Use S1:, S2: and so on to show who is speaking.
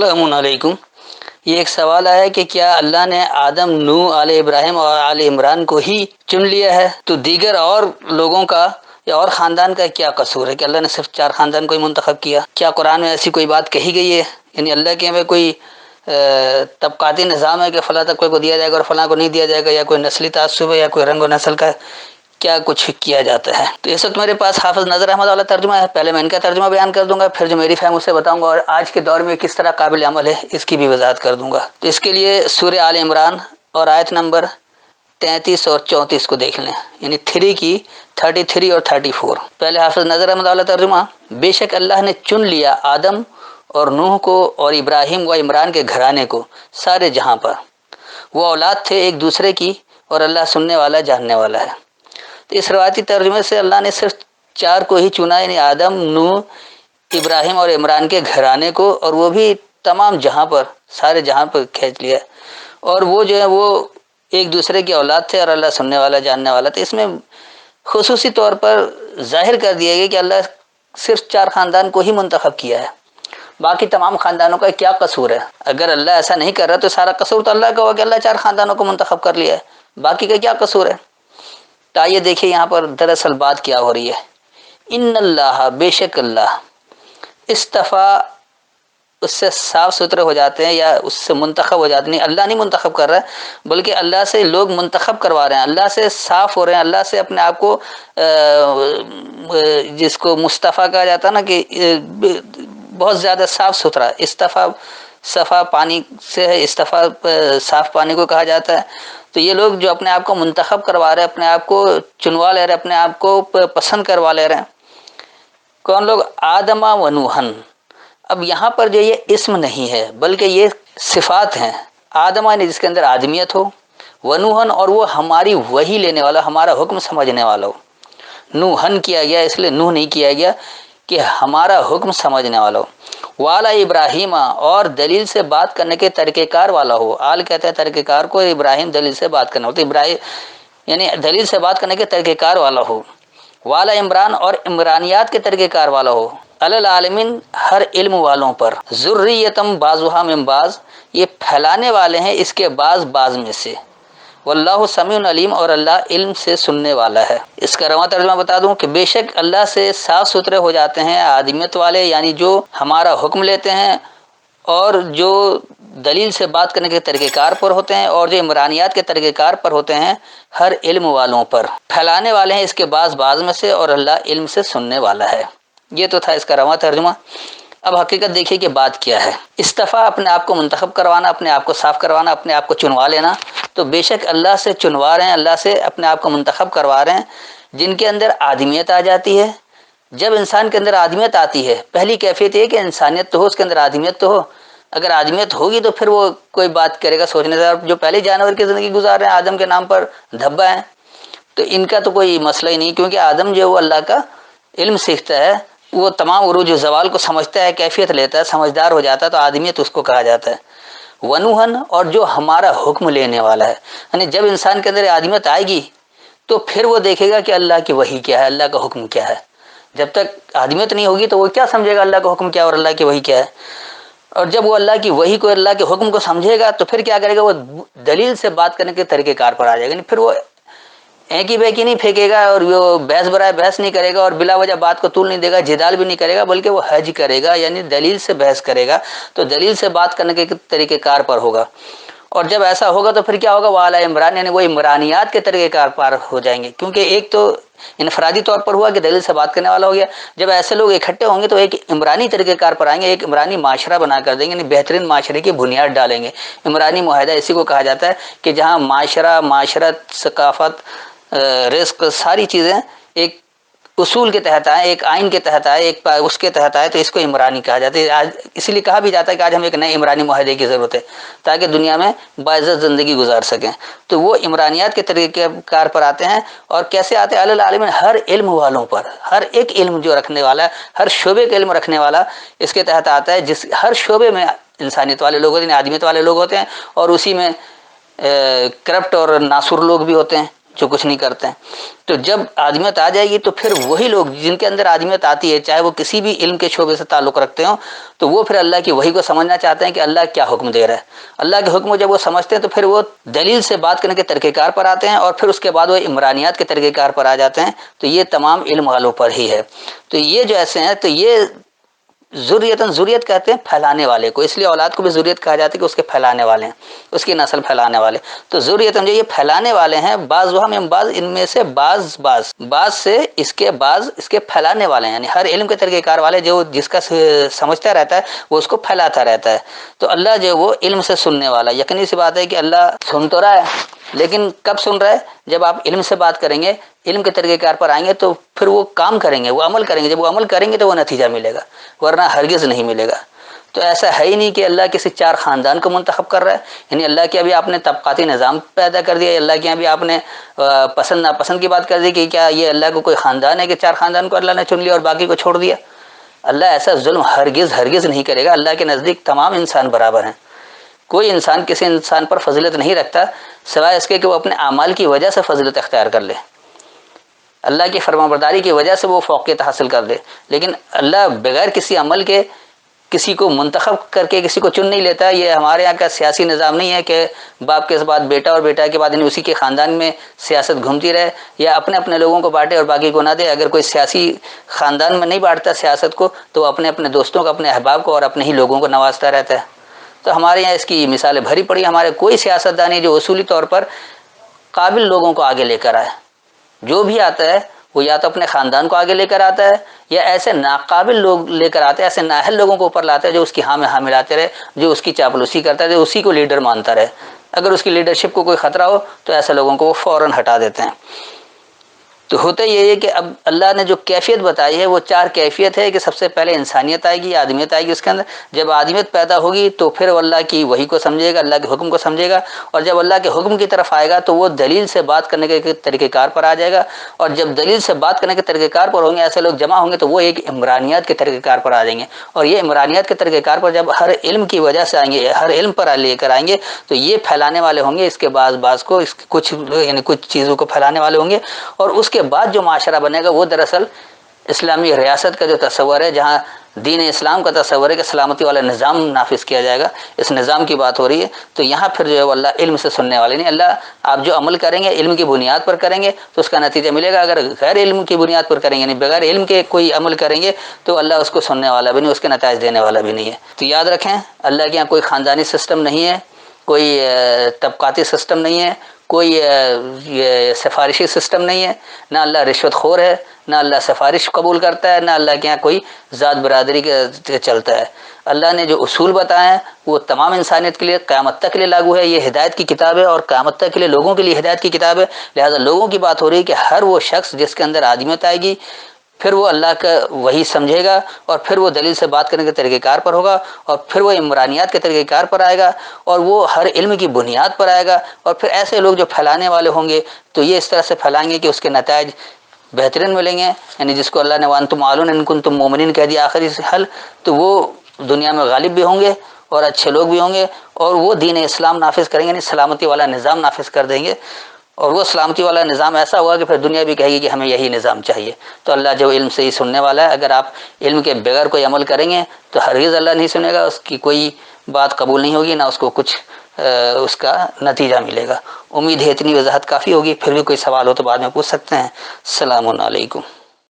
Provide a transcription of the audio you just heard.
S1: السلام علیکم۔ یہ ایک سوال آیا کہ کیا اللہ نے آدم، نوح، آل ابراہیم اور آل عمران کو ہی چن لیا ہے تو دیگر اور لوگوں کا یا اور خاندان کا کیا قصور ہے کہ اللہ نے صرف 4 خاندان کو ہی منتخب کیا؟ کیا قرآن میں ایسی کوئی بات کہی گئی ہے؟ یعنی اللہ کے میں کوئی طبقاتی نظام ہے کہ فلاں طبقے کو دیا جائے گا اور فلاں کو نہیں دیا جائے گا، یا کوئی نسلی تعصب ہے یا کوئی رنگ و نسل کا کیا کچھ کیا جاتا ہے؟ تو اس وقت میرے پاس حافظ نذر احمد والا ترجمہ ہے، پہلے میں ان کا ترجمہ بیان کر دوں گا، پھر جو میری فہم اسے بتاؤں گا، اور آج کے دور میں کس طرح قابل عمل ہے اس کی بھی وضاحت کر دوں گا۔ تو اس کے لیے سورہ آل عمران اور آیت نمبر 33 اور 34 کو دیکھ لیں، یعنی 3 کی 33 اور 34۔ پہلے حافظ نذر احمد والا ترجمہ: بے شک اللہ نے چن لیا آدم اور نوح کو اور ابراہیم و عمران کے گھرانے کو سارے جہاں پر، وہ اولاد تھے ایک دوسرے کی اور اللہ سننے والا جاننے والا ہے۔ تو اس روایتی ترجمے سے اللہ نے صرف 4 کو ہی چنا، یعنی آدم، نوح، ابراہیم اور عمران کے گھرانے کو، اور وہ بھی تمام جہاں پر، سارے جہاں پر کھینچ لیا، اور وہ جو ہے وہ ایک دوسرے کی اولاد تھے اور اللہ سننے والا جاننے والا تھا۔ اس میں خصوصی طور پر ظاہر کر دیا گیا کہ اللہ صرف 4 خاندان کو ہی منتخب کیا ہے، باقی تمام خاندانوں کا کیا قصور ہے؟ اگر اللہ ایسا نہیں کر رہا تو سارا قصور تو اللہ کا ہوا کہ اللہ 4 خاندانوں کو منتخب کر لیا ہے، باقی کا کیا قصور ہے؟ تو آئیے دیکھیے یہاں پر دراصل بات کیا ہو رہی ہے۔ ان اللہ، بے شک اللہ، استفا، اس سے صاف ستھرے ہو جاتے ہیں یا اس سے منتخب ہو جاتے ہیں، نہیں اللہ نہیں منتخب کر رہا ہے بلکہ اللہ سے لوگ منتخب کروا رہے ہیں، اللہ سے صاف ہو رہے ہیں، اللہ سے اپنے آپ کو جس کو مصطفیٰ کہا جاتا ہے نا کہ بہت زیادہ صاف ستھرا، استفا صفا پانی سے ہے، استفا صاف پانی کو کہا جاتا ہے۔ تو یہ لوگ جو اپنے آپ کو منتخب کروا رہے ہیں، اپنے آپ کو چنوا لے رہے ہیں، اپنے آپ کو پسند کروا لے رہے ہیں، کون لوگ؟ آدم و نوحن۔ اب یہاں پر جو یہ اسم نہیں ہے بلکہ یہ صفات ہیں۔ آدم یعنی جس کے اندر آدمیت ہو، ونوحن اور وہ ہماری وحی لینے والا، ہمارا حکم سمجھنے والا ہو۔ نوحن کیا گیا اس لیے نوح نہیں کیا گیا کہ ہمارا حکم سمجھنے والا ہو۔ والا ابراہیم، اور دلیل سے بات کرنے کے طریقہ کار والا ہو۔ آل کہتے ہیں طریقہ کار کو، ابراہیم دلیل سے بات کرنا ہو، تو ابراہیم یعنی دلیل سے بات کرنے کے طریقہ کار والا ہو۔ والا عمران، اور عمرانیات کے طریقہ کار والا ہو۔ العالمین، ہر علم والوں پر۔ ذریتم بعضھا من بعض، یہ پھیلانے والے ہیں اس کے بعض میں سے۔ واللہ سمیع علیم، اور اللہ علم سے سننے والا ہے۔ اس کا رواں ترجمہ بتا دوں کہ بے شک اللہ سے صاف ستھرے ہو جاتے ہیں آدمیت والے، یعنی جو ہمارا حکم لیتے ہیں اور جو دلیل سے بات کرنے کے طریقہ کار پر ہوتے ہیں اور جو عمرانیات کے طریقہ کار پر ہوتے ہیں، ہر علم والوں پر۔ پھیلانے والے ہیں اس کے بعض میں سے، اور اللہ علم سے سننے والا ہے۔ یہ تو تھا اس کا رواں ترجمہ۔ اب حقیقت دیکھیے کہ بات کیا ہے۔ استفا، اپنے آپ کو منتخب کروانا، اپنے آپ کو صاف کروانا، اپنے آپ کو چنوا لینا۔ تو بے شک اللہ سے چنوا رہے ہیں، اللہ سے اپنے آپ کو منتخب کروا رہے ہیں جن کے اندر آدمیت آ جاتی ہے۔ جب انسان کے اندر آدمیت آتی ہے، پہلی کیفیت یہ کہ انسانیت تو ہو، اس کے اندر آدمیت تو ہو۔ اگر آدمیت ہوگی تو پھر وہ کوئی بات کرے گا سوچنے سے۔ جو پہلے جانور کی زندگی گزار رہے ہیں، آدم کے نام پر دھبا ہیں، تو ان کا تو کوئی مسئلہ ہی نہیں، کیونکہ آدم جو ہے وہ اللہ کا علم سیکھتا ہے، وہ تمام عروج و زوال کو سمجھتا ہے، کیفیت لیتا ہے، سمجھدار ہو جاتا ہے، تو آدمیت اس کو کہا جاتا ہے۔ ونوحن، اور جو ہمارا حکم لینے والا ہے، یعنی جب انسان کے اندر آدمیت آئے گی تو پھر وہ دیکھے گا کہ اللہ کی وحی کیا ہے، اللہ کا حکم کیا ہے۔ جب تک آدمیت نہیں ہوگی تو وہ کیا سمجھے گا اللہ کا حکم کیا اور اللہ کی وحی کیا ہے؟ اور جب وہ اللہ کی وحی کو، اللہ کے حکم کو سمجھے گا تو پھر کیا کرے گا؟ وہ دلیل سے بات کرنے کے طریقہ کار پر آ جائے گا، پھر وہ اینکی بیکی نہیں پھینکے گا اور وہ بحث برائے بحث نہیں کرے گا اور بلا وجہ بات کو طول نہیں دے گا، جدال بھی نہیں کرے گا، بلکہ وہ حج کرے گا، یعنی دلیل سے بحث کرے گا، تو دلیل سے بات کرنے کے طریقہ کار پر ہوگا۔ اور جب ایسا ہوگا تو پھر کیا ہوگا؟ وہ اعلیٰ عمران، یعنی وہ عمرانیات کے طریقہ کار پر ہو جائیں گے، کیونکہ ایک تو انفرادی طور پر ہوا کہ دلیل سے بات کرنے والا ہو گیا، جب ایسے لوگ اکٹھے ہوں گے تو ایک عمرانی طریقہ کار پر آئیں گے، ایک عمرانی معاشرہ بنا کر دیں گے، یعنی بہترین معاشرے کی بنیاد ڈالیں گے۔ عمرانی معاہدہ اسی کو کہا جاتا ہے کہ جہاں معاشرہ، معاشرت، ثقافت، رزق، ساری چیزیں ایک اصول کے تحت آئے، ایک آئین کے تحت آئے، ایک اس کے تحت آئے، تو اس کو عمرانی کہا جاتا ہے۔ آج اسی لیے کہا بھی جاتا ہے کہ آج ہمیں ایک نئے عمرانی معاہدے کی ضرورت ہے تاکہ دنیا میں باعزت زندگی گزار سکیں۔ تو وہ عمرانیات کے طریقہ کار پر آتے ہیں، اور کیسے آتے ہیں؟ العالمین، ہر علم والوں پر، ہر ایک علم جو رکھنے والا ہے، ہر شعبے کا علم رکھنے والا اس کے تحت آتا ہے، جس ہر شعبے میں انسانیت والے لوگ ہوتے ہیں، آدمیت والے لوگ ہوتے ہیں، اور اسی میں کرپٹ اور ناسور لوگ بھی ہوتے ہیں جو کچھ نہیں کرتے ہیں۔ تو جب آدمیت آ جائے گی تو پھر وہی لوگ جن کے اندر آدمیت آتی ہے، چاہے وہ کسی بھی علم کے شعبے سے تعلق رکھتے ہوں، تو وہ پھر اللہ کی وحی کو سمجھنا چاہتے ہیں کہ اللہ کیا حکم دے رہا ہے۔ اللہ کے حکم کو جب وہ سمجھتے ہیں تو پھر وہ دلیل سے بات کرنے کے طریقہ کار پر آتے ہیں، اور پھر اس کے بعد وہ عمرانیات کے طریقہ کار پر آ جاتے ہیں۔ تو یہ تمام علم والوں پر ہی ہے۔ تو یہ جو ایسے ہیں، تو یہ ذریت کہتے ہیں پھیلانے والے کو، اس لیے اولاد کو بھی ذریت کہا جاتا ہے کہ اس کے پھیلانے والے ہیں، اس کی نسل پھیلانے والے۔ تو ذریت جو یہ پھیلانے والے ہیں، بعض ان میں سے بعض سے اس کے پھیلانے والے ہیں، یعنی ہر علم کے طریقہ کار والے جو جس کا سمجھتا رہتا ہے وہ اس کو پھیلاتا رہتا ہے۔ تو اللہ جو وہ علم سے سننے والا، یقینی سی بات ہے کہ اللہ سن تو رہا ہے، لیکن کب سن رہا ہے؟ جب آپ علم سے بات کریں گے، علم کے طریقہ کار پر آئیں گے تو پھر وہ کام کریں گے، وہ عمل کریں گے۔ جب وہ عمل کریں گے تو وہ نتیجہ ملے گا، ورنہ ہرگز نہیں ملے گا۔ تو ایسا ہے ہی نہیں کہ اللہ کسی چار خاندان کو منتخب کر رہا ہے، یعنی اللہ کے ابھی آپ نے طبقاتی نظام پیدا کر دیا، اللہ کے ابھی آپ نے پسند ناپسند کی بات کر دی کہ کیا یہ اللہ کو کوئی خاندان ہے کہ چار خاندان کو اللہ نے چن لیا اور باقی کو چھوڑ دیا؟ اللہ ایسا ظلم ہرگز نہیں کرے گا۔ اللہ کے نزدیک تمام انسان برابر ہیں، کوئی انسان کسی انسان پر فضیلت نہیں رکھتا سوائے اس کے کہ وہ اپنے اعمال کی وجہ سے فضیلت اختیار کر لے، اللہ کی فرمانبرداری کی وجہ سے وہ فوقیت حاصل کر لے، لیکن اللہ بغیر کسی عمل کے کسی کو منتخب کر کے کسی کو چن نہیں لیتا۔ یہ ہمارے یہاں کا سیاسی نظام نہیں ہے کہ باپ کے بعد بیٹا اور بیٹا کے بعد اسی کے خاندان میں سیاست گھومتی رہے، یا اپنے لوگوں کو بانٹے اور باقی کو نہ دے۔ اگر کوئی سیاسی خاندان میں نہیں بانٹتا سیاست کو تو وہ اپنے دوستوں کو، اپنے احباب کو اور اپنے ہی لوگوں کو نوازتا رہتا ہے۔ تو ہمارے یہاں اس کی مثالیں بھری پڑی۔ ہمارے کوئی سیاستدان نہیں جو اصولی طور پر قابل لوگوں کو آگے لے کر آئے۔ جو بھی آتا ہے وہ یا تو اپنے خاندان کو آگے لے کر آتا ہے، یا ایسے ناقابل لوگ لے کر آتے ہیں، ایسے نااہل لوگوں کو اوپر لاتا ہے جو اس کی ہاں میں ہاں ملاتے رہے، جو اس کی چاپلوسی کرتا ہے، جو اسی کو لیڈر مانتا رہے۔ اگر اس کی لیڈرشپ کو کوئی خطرہ ہو تو ایسے لوگوں کو وہ فوراً ہٹا دیتے ہیں۔ تو ہوتا یہ ہے کہ اب اللہ نے جو کیفیت بتائی ہے وہ چار کیفیت ہے کہ سب سے پہلے انسانیت آئے گی، آدمیت آئے گی اس کے اندر۔ جب آدمیت پیدا ہوگی تو پھر وہ اللہ کی وحی کو سمجھے گا، اللہ کے حکم کو سمجھے گا، اور جب اللہ کے حکم کی طرف آئے گا تو وہ دلیل سے بات کرنے کے طریقہ کار پر آ جائے گا، اور جب دلیل سے بات کرنے کے طریقہ کار پر ہوں گے، ایسے لوگ جمع ہوں گے تو وہ ایک عمرانیات کے طریقہ کار پر آ جائیں گے، اور یہ عمرانیات کے طریقہ کار پر جب ہر علم کی وجہ سے آئیں گے، ہر علم پر لے کر آئیں گے، تو یہ پھیلانے والے ہوں گے اس کے بعض کو، اس کچھ یعنی کچھ چیزوں کو پھیلانے والے ہوں گے، اور اس کے بعد جو معاشرہ بنے گا وہ دراصل اسلامی ریاست کا جو تصور ہے، جہاں دین اسلام کا تصور ہے کہ سلامتی والا نظام نافذ کیا جائے گا، اس نظام کی بات ہو رہی ہے۔ تو یہاں پھر جو ہے اللہ علم سے سننے والے نہیں، اللہ آپ جو عمل کریں گے علم کی بنیاد پر کریں گے تو اس کا نتیجہ ملے گا، اگر غیر علم کی بنیاد پر کریں گے، یعنی بغیر علم کے کوئی عمل کریں گے تو اللہ اس کو سننے والا بھی نہیں، اس کے نتائج دینے والا بھی نہیں ہے۔ تو یاد رکھیں اللہ کے یہاں کوئی خاندانی سسٹم نہیں ہے، کوئی طبقاتی سسٹم نہیں ہے، کوئی یہ سفارشی سسٹم نہیں ہے، نہ اللہ رشوت خور ہے، نہ اللہ سفارش قبول کرتا ہے، نہ اللہ کے یہاں کوئی ذات برادری کے چلتا ہے۔ اللہ نے جو اصول بتائے ہیں وہ تمام انسانیت کے لیے قیامت تک کے لیے لاگو ہے۔ یہ ہدایت کی کتاب ہے اور قیامت تک کے لیے لوگوں کے لیے ہدایت کی کتاب ہے۔ لہذا لوگوں کی بات ہو رہی ہے کہ ہر وہ شخص جس کے اندر آدمیت آئے گی، پھر وہ اللہ کا وہی سمجھے گا، اور پھر وہ دلیل سے بات کرنے کے طریقہ کار پر ہوگا، اور پھر وہ عمرانیات کے طریقہ کار پر آئے گا، اور وہ ہر علم کی بنیاد پر آئے گا، اور پھر ایسے لوگ جو پھیلانے والے ہوں گے تو یہ اس طرح سے پھیلائیں گے کہ اس کے نتائج بہترین ملیں گے، یعنی جس کو اللہ نے وَأَنْتُمْ عَالُونَ إِن كُنتُم مُؤْمِنِينَ کہہ دیا آخری حل، تو وہ دنیا میں غالب بھی ہوں گے اور اچھے لوگ بھی ہوں گے، اور وہ دین اسلام نافذ کریں گے، یعنی سلامتی والا نظام نافذ کر دیں گے، اور وہ سلامتی والا نظام ایسا ہوا کہ پھر دنیا بھی کہے گی کہ ہمیں یہی نظام چاہیے۔ تو اللہ جو علم سے ہی سننے والا ہے، اگر آپ علم کے بغیر کوئی عمل کریں گے تو ہرگز اللہ نہیں سنے گا، اس کی کوئی بات قبول نہیں ہوگی، نہ اس کو کچھ اس کا نتیجہ ملے گا۔ امید ہے اتنی وضاحت کافی ہوگی، پھر بھی کوئی سوال ہو تو بعد میں پوچھ سکتے ہیں۔ السلام علیکم۔